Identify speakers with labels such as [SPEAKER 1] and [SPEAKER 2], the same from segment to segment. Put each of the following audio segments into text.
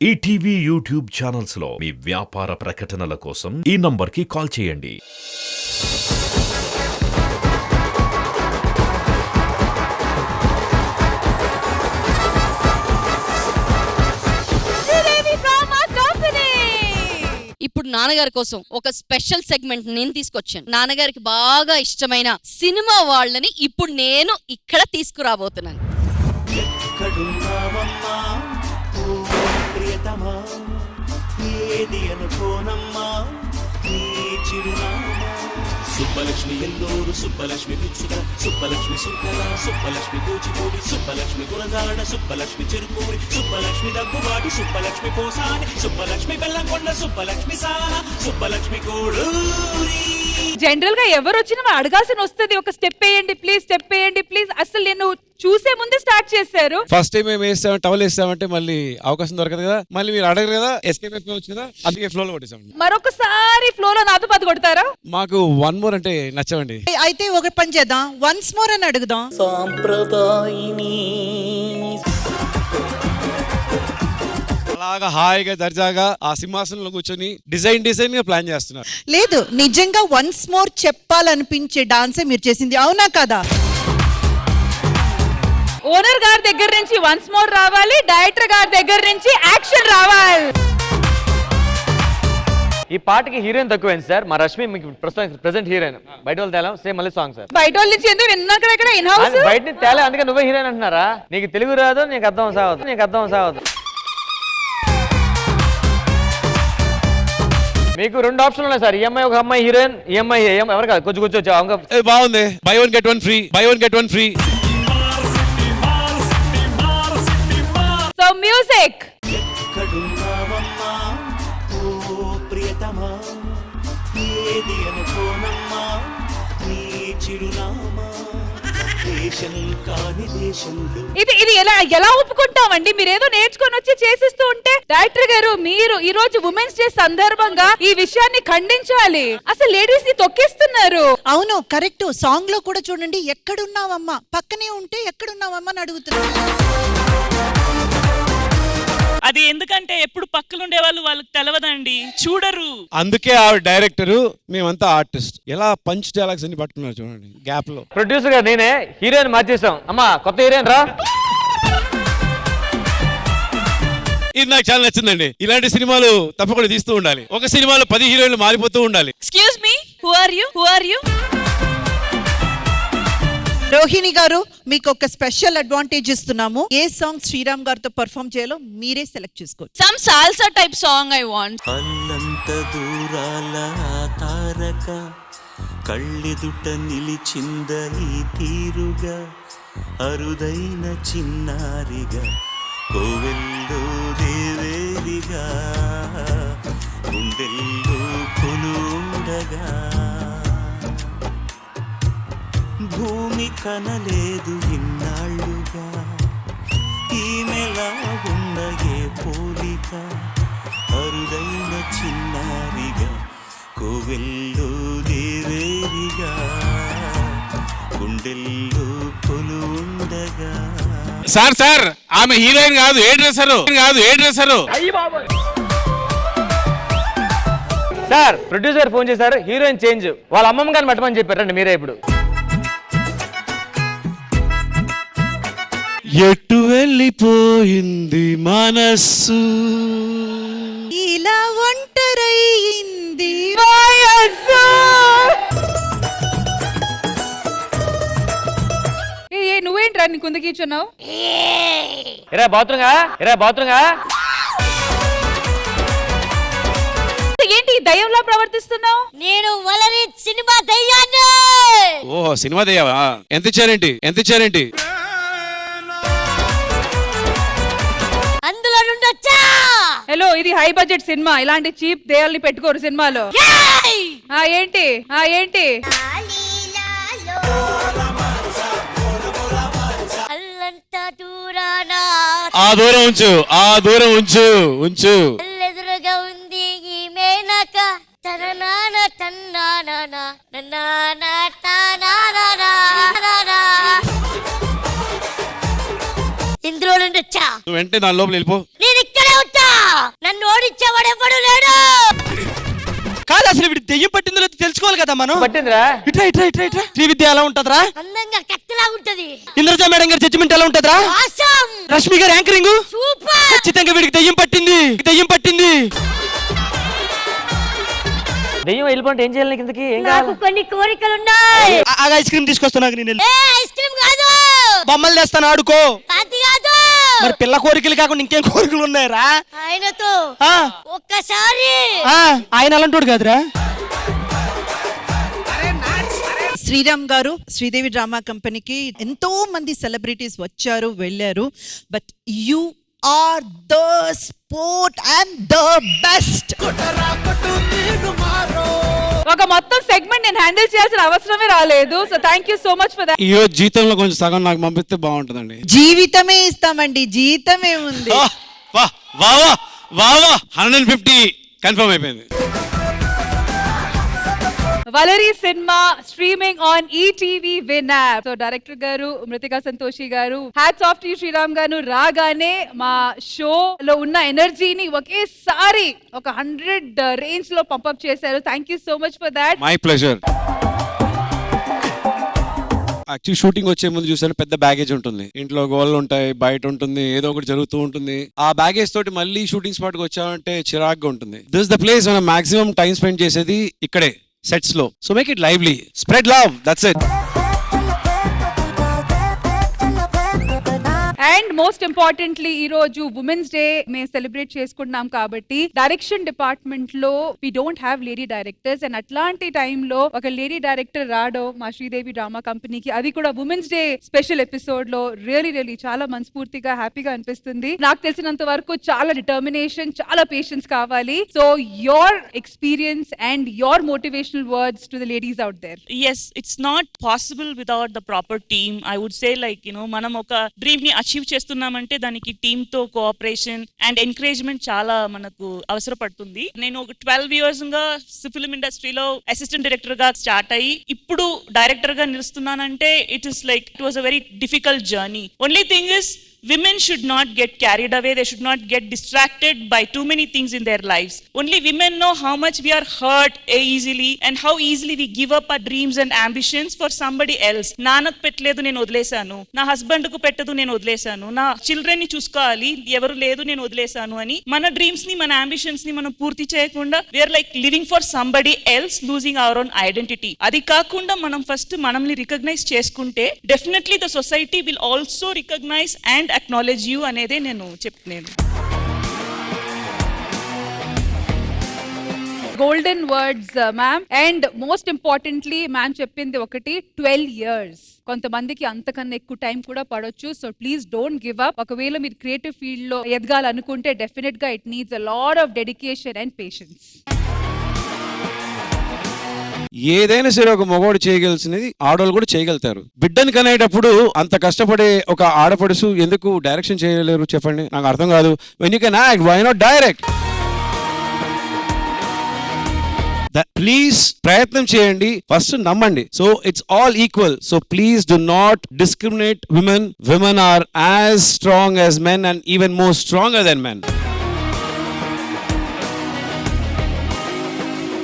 [SPEAKER 1] ETV YouTube channels లో మీ వ్యాపార ప్రకటనల కోసం ఈ నంబర్కి కాల్ చేయండి.
[SPEAKER 2] ఇప్పుడు నాన్నగారి కోసం ఒక స్పెషల్ సెగ్మెంట్ నేను తీసుకొచ్చాను. నాన్నగారికి బాగా ఇష్టమైన సినిమా వాళ్ళని ఇప్పుడు నేను ఇక్కడ తీసుకురాబోతున్నాను.
[SPEAKER 3] సుబ్బలక్ష్మి ఎల్లూరు, సుబ్బలక్ష్మి పిచ్చుక, సుబ్బలక్ష్మి సుంకల, సుబ్బలక్ష్మి కూచిపూడి, సుబ్బలక్ష్మి గురజాడ, సుబ్బలక్ష్మి చెరుకూరి, సుబ్బలక్ష్మి దగ్గుబాటి, సుబ్బలక్ష్మి పోసాని, సుబ్బలక్ష్మి బెల్లంకొండ, సుబ్బలక్ష్మి సాన, సుబ్బలక్ష్మి కోడూరి.
[SPEAKER 4] జనరల్ గా ఎవరు వచ్చినా అడగాల్సిన వస్తుంది, ఒక స్టెప్ వేయండి ప్లీజ్, స్టెప్ వేయండి ప్లీజ్. అసలు నేను చూసే ముందే స్టార్ట్ చేశారు.
[SPEAKER 5] ఫస్ట్ టైం మేము వేస్తాం, టవల్ వేస్తామంటే మళ్ళీ అవకాశం దొరకదు కదా, మళ్ళీ మీరు అడగరు కదా, ఎస్కేప్ అయిపోవచ్చు కదా, అందుకే ఫ్లో లో కొట్టేసాం.
[SPEAKER 4] మరొకసారి ఫ్లో లో నాతో పాటు కొడతారా?
[SPEAKER 5] మాకు వన్ మోర్ అంటే నచ్చవండి.
[SPEAKER 6] అయితే ఒక పని చేద్దాం, వన్స్ మోర్ అని అడుగుదాం.
[SPEAKER 3] సాంప్రదాయిని
[SPEAKER 5] అలాగా హాయిగా దర్జాగా ఆ సింహాసనంలో కూర్చొని డిజైన్ గా ప్లాన్ చేస్తున్నారు.
[SPEAKER 6] లేదు, నిజంగా వన్స్ మోర్ చెప్పాలనిపించే డాన్సే మీరు చేసింది, అవునా కదా?
[SPEAKER 4] ఓనర్ గారి దగ్గర నుంచి వన్స్ మోర్ రావాలి, డైరెక్టర్ గారి దగ్గర నుంచి యాక్షన్ రావాలి.
[SPEAKER 7] ఈ పాటకి హీరోయిన్ తక్కువైంది సార్. మా రష్మి మీకు ప్రెసెంట్ హీరోయిన్. బయట వాళ్ళు తేలా సేమ్ మళ్ళీ సాంగ్ సార్.
[SPEAKER 4] బయట వాళ్ళ నుంచి ఎందుకు విన్నాక ఇన్ హౌస్
[SPEAKER 7] బయట నుంచి తేలే, అందుకే నువ్వే హీరోయిన్ అంటున్నారా? నీకు తెలుగు రాదు, నీకు అర్థం సావదు. మీకు రెండు ఆప్షన్లు ఉన్నాయి సార్. ఈఎంఐ ఒక అమ్మాయి హీరోయిన్, ఈఎంఐ ఎవరు కాదు, కొంచెం
[SPEAKER 5] బాగుంది. Buy one get one free.
[SPEAKER 4] So music.
[SPEAKER 3] ఎక్కడున్నావమ్మా ఓ ప్రియతమా, ఏది అనుకోనమ్మా నీ చిరునామా, దేశం కాని దేశంలో.
[SPEAKER 4] ఇది ఎలా ఒప్పుకుంటామండి? మీరేదో నేర్చుకొని వచ్చి చేసిస్తూ ఉంటే. డైరెక్టర్ గారు, మీరు ఈ రోజు ఉమెన్స్ డే సందర్భంగా ఈ విషయాన్ని ఖండించాలి. అసలు లేడీస్ ని తొక్కేస్తున్నారు.
[SPEAKER 6] అవును, కరెక్ట్. సాంగ్ లో కూడా చూడండి, ఎక్కడున్నావమ్మా, పక్కనే ఉంటే ఎక్కడున్నావమ్మా అని అడుగుతున్నారు.
[SPEAKER 8] అది ఎందుకంటే ఎప్పుడు పక్కలుండే వాళ్ళకి తెలవదండి, చూడరు.
[SPEAKER 5] అందుకే ఆవిడ డైరెక్టర్, మేమంతా ఆర్టిస్ట్. ఎలా పంచ్ డైలాగ్స్ అన్ని పట్టుకున్నారు చూడండి గ్యాప్ లో.
[SPEAKER 7] ప్రొడ్యూసర్ గా నేనే హీరోయిన్ మార్చేసాం. అమ్మా కొత్త హీరోయిన్ రా.
[SPEAKER 5] ఇది నాకు చాలా నచ్చిందండి. ఇలాంటి సినిమాలు తప్పకుండా తీస్తూ ఉండాలి. ఒక సినిమాలో 10 హీరోయిన్లు మారిపోతూ ఉండాలి.
[SPEAKER 2] Excuse me, who are you?
[SPEAKER 6] Rohini garu, మీకు ఒక స్పెషల్ అడ్వాంటేజ్ ఇస్తున్నాము. ఏ సాంగ్ శ్రీరామ్ గారితో పర్ఫామ్ చేయాలో మీరే సెలెక్ట్ చేసుకోవచ్చు.
[SPEAKER 2] Some salsa type song I want.
[SPEAKER 3] అల్లంత దూరాల తారక కళ్ళెదుట నిలిచింద ఈ తీరుగా, అరుదైన చిన్నారిగా, కోవెల్లో దేవేరిగా, గుండెల్లో కొలుండగా, భూమి కనలేదు ఇన్నాళ్ళుగా, ఈమెలా ఉన్న ఏ పోలిక, అరుదైన చిన్నారిగా, కోవెల్లో దేవేరిగా, గుండెల్లో కొలుండగా.
[SPEAKER 5] సార్ ఆమె హీరోయిన్ కాదు, ఏ డ్రెస్సరు.
[SPEAKER 7] సార్ ప్రొడ్యూసర్ ఫోన్ చేశారు, హీరోయిన్ చేంజ్. వాళ్ళ అమ్మమ్మ గారిని పట్టమని చెప్పారండి, మీరే ఇప్పుడు.
[SPEAKER 5] ఎటు వెళ్ళిపోయింది మనస్సు,
[SPEAKER 6] ఇలా ఒంటరయింది
[SPEAKER 4] వయస్సు. నువ్వేంట్రా నీ కుంద కూర్చున్నావు?
[SPEAKER 7] ఇరా బాత్రూంగా.
[SPEAKER 4] ఏంటి దయ్యంలా ప్రవర్తిస్తున్నావు?
[SPEAKER 2] నేను వలరి సినిమా దయ్యాన్ని.
[SPEAKER 5] ఓహో, సినిమా దయ్యావా? ఎంత ఇచ్చారేంటి?
[SPEAKER 2] అందులో నుండొచ్చా.
[SPEAKER 4] హలో, ఇది హై బడ్జెట్ సినిమా, ఇలాంటి చీప్ దయ్యాల్ని పెట్టుకోరు సినిమాలో. ఏంటి?
[SPEAKER 2] అల్లంత దూరానా
[SPEAKER 5] ఆ దూరం ఉంచు.
[SPEAKER 2] ఎదురుగా ఉంది ఈ మేనక, తననాన తన్నానా నన్నానా తానానా.
[SPEAKER 9] ఇందులో నుండి వచ్చా.
[SPEAKER 5] నువ్వు వెంటనే దాని లోపల వెళ్ళిపో.
[SPEAKER 9] నేను ఇక్కడే ఉంటా. నన్ను ఓడించేవాడు ఎవడు లేడు.
[SPEAKER 10] కాదు అసలు వీడి దెయ్యం పట్టిందో లేదో తెలుసుకోవాలి కదా మనం.
[SPEAKER 7] పట్టిందిరా?
[SPEAKER 10] ఇట్రా ఇట్రా ఇట్రా ఇట్రా. శ్రీవిద్య ఎలా ఉంటదిరా?
[SPEAKER 9] అందంగా కత్తిలా ఉంటది.
[SPEAKER 10] ఇంద్రజ మేడం గారి జడ్జిమెంట్ ఎలా ఉంటదిరా?
[SPEAKER 9] ఆసమ్.
[SPEAKER 10] రష్మి గారి యాంకరింగ్
[SPEAKER 9] సూపర్.
[SPEAKER 10] ఖచ్చితంగా వీడికి దెయ్యం పట్టింది. దెయ్యం పట్టింది.
[SPEAKER 7] దెయ్యం వెళ్ళిపోతే ఏం చేయాలి కిందకి? ఏం
[SPEAKER 9] నాకు
[SPEAKER 7] కావాలి?
[SPEAKER 9] కొన్ని కోరికలు ఉన్నాయి.
[SPEAKER 10] ఆ ఐస్ క్రీమ్ తీసుకొస్తున్నా నేను వెళ్ళి.
[SPEAKER 9] ఏ ఐస్ క్రీమ్ కాదు.
[SPEAKER 10] బొమ్మలు తెస్తాను ఆడుకో.
[SPEAKER 9] అది కాదు.
[SPEAKER 10] మరి పిల్ల కోరికలు కాకుండా ఇంకేం కోరికలు ఉన్నాయరా?
[SPEAKER 9] ఆయనతో
[SPEAKER 10] ఆ,
[SPEAKER 9] ఒక్కసారి.
[SPEAKER 10] ఆ, ఆయన అలాంటోడు కాదురా.
[SPEAKER 6] శ్రీరామ్ గారు శ్రీదేవి డ్రామా కంపెనీకి ఎంతో మంది సెలబ్రిటీస్ వచ్చారు వెళ్ళారు, but you are the sport and the best.
[SPEAKER 4] ఒక మొత్తం సెగ్మెంట్ నేను హ్యాండిల్ చేయాల్సిన అవసరమే రాలేదు. So thank you so much for that.
[SPEAKER 5] ఈ రోజు జీతంలో కొంచెం సగం నాకు పంపిస్తే బాగుంటుందండి.
[SPEAKER 6] జీవితమే ఇస్తామండి, జీతమే ఉంది.
[SPEAKER 5] వా వా వా వా వా 150 కన్ఫర్మ్ అయిపోయింది.
[SPEAKER 4] Valari cinema streaming on ETV win app. So director గారు మృతికా సంతోషి గారు, హ్యాట్స్ ఆఫ్ టు శ్రీరామ్ గారు. రాగానే మా షో లో ఉన్న ఎనర్జీని ఒకేసారి ఒక 100 రేంజ్ లో పంపప్ చేశారు. Thank you so much for that.
[SPEAKER 5] My pleasure. Actually shooting వచ్చే ముందు చూసాను పెద్ద బ్యాగేజ్ ఉంటుంది, ఇంట్లో గోళ్ళు ఉంటాయి, బయట ఉంటుంది, ఏదో ఒకటి జరుగుతూ ఉంటుంది. ఆ బ్యాగేజ్ తోటి మళ్ళీ షూటింగ్ స్పాట్ కి వచ్చామంటే చిరాగ్గా ఉంటుంది. దిస్ ద ప్లేస్ మనం మాక్సిమం టైం స్పెండ్ చేసేది ఇక్కడే సెట్స్ లో. So make it lively, spread love, that's it.
[SPEAKER 4] And most importantly ఈ రోజు ఉమెన్స్ డే మేము సెలబ్రేట్ చేసుకుంటున్నాం కాబట్టి డైరెక్షన్ డిపార్ట్మెంట్ లో we don't have lady directors. And అట్లాంటి టైంలో ఒక లేడీ డైరెక్టర్ రావడం మా శ్రీదేవి డ్రామా కంపెనీకి, అది కూడా ఉమెన్స్ డే స్పెషల్ ఎపిసోడ్ లో రియలీ చాలా మనస్ఫూర్తిగా హ్యాపీగా అనిపిస్తుంది. నాకు తెలిసినంత వరకు చాలా డిటర్మినేషన్, చాలా పేషెన్స్ కావాలి. So your experience and your motivational words to the ladies out there.
[SPEAKER 8] yes, it's not possible without the proper team. I would say, like, you know, మనం ఒక డ్రీమ్ ని అచీవ్ చేస్తున్నామంటే దానికి టీమ్ తో cooperation and encouragement చాలా మనకు అవసరపడుతుంది. నేను ఒక 12 years గా ఫిల్మ్ ఇండస్ట్రీలో అసిస్టెంట్ డైరెక్టర్ గా స్టార్ట్ అయ్యి ఇప్పుడు డైరెక్టర్ గా నిలుస్తున్నానంటే it was a very difficult journey. Only thing is women should not get carried away. They should not get distracted by too many things in their lives. Only women know how much we are hurt easily and how easily we give up our dreams and ambitions for somebody else. నాన్నకు పెట్టలేదు నేను వదిలేశాను, నా husband కు పెట్టదు నేను వదిలేశాను, నా చిల్డ్రన్ ని చూసుకోవాలి ఎవరు లేదు నేను వదిలేశాను అని మన డ్రీమ్స్ ని మన అంబిషన్స్ ని మనం పూర్తి చేయకుండా we're like living for somebody else, losing our own identity. అది కాకుండా మనం ఫస్ట్ మనల్ని రికగ్నైజ్ చేసుకుంటే definitely the society will also recognise and acknowledge you అనేదే నేను చెప్తున్నాను.
[SPEAKER 4] Golden words ma'am. And most importantly ma'am చెప్పింది ఒకటి, 12 years. కొంతమందికి అంతకన్నా ఎక్కువ టైం కూడా పడొచ్చు. So please don't give up. ఒకవేళ మీరు క్రియేటివ్ ఫీల్డ్ లో ఎదగాలనుకుంటే డెఫినెట్ గా it needs a lot of dedication and patience.
[SPEAKER 5] ఏదైనా సరే ఒక మగవాడు చేయగలిసినది ఆడవాళ్ళు కూడా చేయగలుగుతారు. బిడ్డని కనేటప్పుడు అంత కష్టపడే ఒక ఆడపడుసు ఎందుకు డైరెక్షన్ చేయలేరు చెప్పండి, నాకు అర్థం కాదు. When you can act, why not direct? Please ప్రయత్నం చేయండి, ఫస్ట్ నమ్మండి. So it's all equal. So please do not discriminate women. Women are as strong as men and even more stronger than men.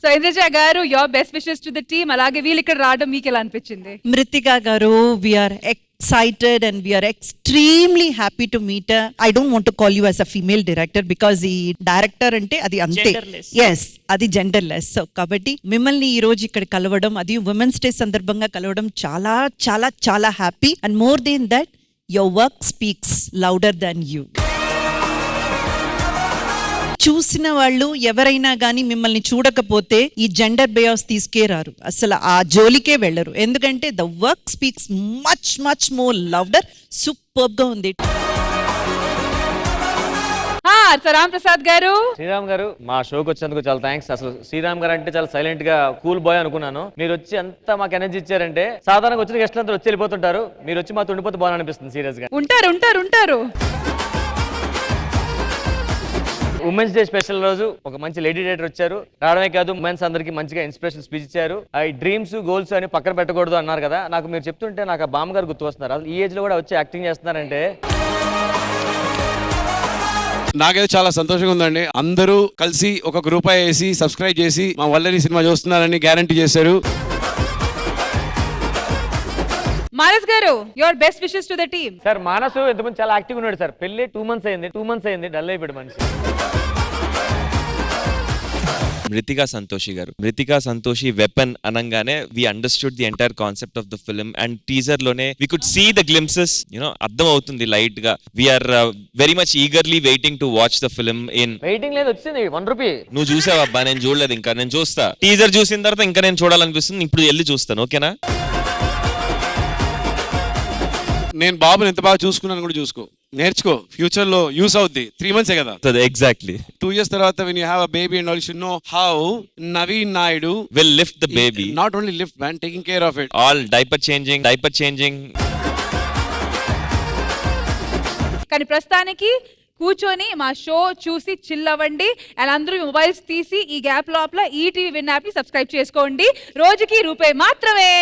[SPEAKER 4] So Indraja గారు, your best wishes to the team. అలాగే వీళ్ళు ఇక్కడ రావడం మీకు ఎలా అనిపించింది?
[SPEAKER 6] మృతికా గారు, we're excited and we are extremely happy to meet her. I don't want to call you as a female director because the director ante adi ante.
[SPEAKER 8] Genderless.
[SPEAKER 6] Yes, adi genderless. So kabatti mimmalni ee roju ikkada kalavadam, adi women's day sandarbhanga kalavadam చాలా చాలా చాలా happy, and more than that your work speaks louder than you. చూసిన వాళ్ళు ఎవరైనా గానీ మిమ్మల్ని చూడకపోతే ఈ జెండర్ బయాస్ తీసుకేరారు, అసలు ఆ జోలికే వెళ్ళరు. ఎందుకంటే the work speaks much much more louder. Superb గా ఉంది.
[SPEAKER 4] రామ్ ప్రసాద్ గారు,
[SPEAKER 7] శ్రీరామ్ గారు, మా షోకి వచ్చినందుకు చాలా థ్యాంక్స్. అసలు శ్రీరామ్ గారు అంటే చాలా సైలెంట్ గా కూల్ బాయ్ అనుకున్నాను. మీరు వచ్చి అంతా మాకు ఎనర్జీ ఇచ్చారంటే, సాధారణంగా వచ్చిన గెస్ట్లు అందరూ వచ్చి వెళ్ళిపోతుంటారు, మీరు వచ్చి మాతో ఉండిపోతే బాగా అనిపిస్తుంది. సీరియస్ గా ఉంటారు. ఉమెన్స్ డే స్పెషల్ రోజు ఒక మంచి లేడీ డైరెక్టర్ వచ్చారు. రావడమే కాదు, ఉమెన్స్ అందరికి మంచిగా ఇన్స్పిరేషన్ స్పీచ్ ఇచ్చారు. ఈ డ్రీమ్స్ గోల్స్ అని పక్కన పెట్టకూడదు అన్నారు కదా. నాకు మీరు చెప్తుంటే నాకు ఆ బామ్మ గారు గుర్తు వస్తున్నారు. అసలు ఈ ఏజ్ లో కూడా వచ్చి యాక్టింగ్ చేస్తున్నారంటే
[SPEAKER 5] నాకైతే చాలా సంతోషంగా ఉందండి. అందరూ కలిసి ఒక రూపాయి వేసి సబ్స్క్రైబ్ చేసి మా వల్లరి సినిమా చూస్తున్నారని గ్యారంటీ చేశారు.
[SPEAKER 4] మానస్ గారు, your best wishes to the team.
[SPEAKER 7] Sir Manas ఇంతకుముందు చాలా యాక్టివ్ ఉన్నాడు సార్. పెళ్లి 2 months అయింది డల్ అయిపోయాడు మనిషి.
[SPEAKER 11] మృతికా సంతోషి వెపన్ అనగానే we understood the entire concept of the film and teaser లోనే we could see the glimpses, you know అర్థం అవుతుంది లైట్ గా. We're very much eagerly waiting to watch the film.
[SPEAKER 7] Waiting లేదు, వచ్చింది ₹1.
[SPEAKER 11] నువ్వు చూసావబ్బా? నేను చూడలేదు ఇంకా, నేను చూస్తా. టీజర్ చూసిన తర్వాత ఇంకా నేను చూడాలనిపిస్తుంది, ఇప్పుడు వెళ్ళి చూస్తాను. ఓకేనా?
[SPEAKER 5] నేను బాబుని ఎంత బాగా చూసుకున్నాను కూడా నేర్చుకో, ఫ్యూచర్ లో యూస్ అవుద్ది. 3 months కదా.
[SPEAKER 11] ఎగ్జాక్ట్లీ.
[SPEAKER 5] 2 years తర్వాత when you have a baby and all, you should know how Naveen Naidu
[SPEAKER 11] will lift the baby.
[SPEAKER 5] Not only lift, man, taking care of it.
[SPEAKER 11] All diaper changing.
[SPEAKER 4] కానీ ప్రస్తుతానికి కూర్చొని మా show చూసి chill అవ్వండి. And అందరూ mobiles తీసి ఈ gap లోపల ఈటీవీ విన్ యాప్ ని సబ్స్క్రైబ్ చేసుకోండి. రోజుకి ₹1 మాత్రమే.